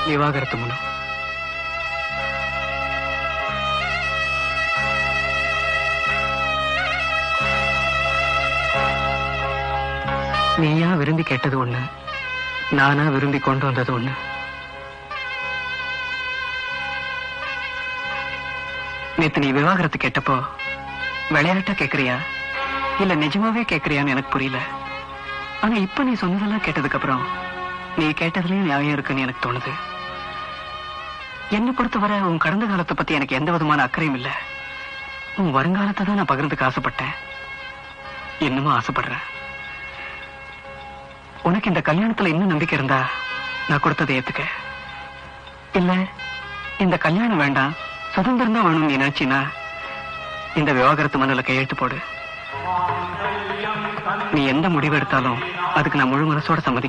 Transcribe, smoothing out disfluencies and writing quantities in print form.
விவாகரத்து மனு. நீயா விரும்பி கேட்டது ஒண்ணு, நானா விரும்பி கொண்டு வந்தது ஒண்ணு. நேத்து நீ விவாகரத்து கேட்டப்போ விளையாட்டா கேக்குறியா இல்ல நிஜமாவே கேக்குறியான்னு எனக்கு புரியல. ஆனா இப்ப நீ சொன்னதெல்லாம் கேட்டதுக்கு அப்புறம் நீ கேட்டதுலயும் நியாயம் இருக்குன்னு எனக்கு தோணுது. என்னை பொறுத்தவரை உன் கடந்த காலத்தை பத்தி எனக்கு எந்த விதமான அக்கறையும் இல்ல. உன் வருங்காலத்தை தான் நான் பகிர்ந்துக்க ஆசைப்பட்டேன், இன்னமும் ஆசைப்படுறேன். உனக்கு இந்த கல்யாணத்துல இன்னும் நம்பிக்கை இருந்தா நான் கொடுத்ததை ஏத்துக்க. இல்ல இந்த கல்யாணம் வேண்டாம், சுதந்திரம் தான் வேணும்னு நீ நினைச்சினா இந்த விவாகரத்து மனுல கையெழுத்து போடு. நீ எந்த முடிவு எடுத்தாலும் அதுக்கு நான் முழு மனசோட சம்மதிக்கிறேன்.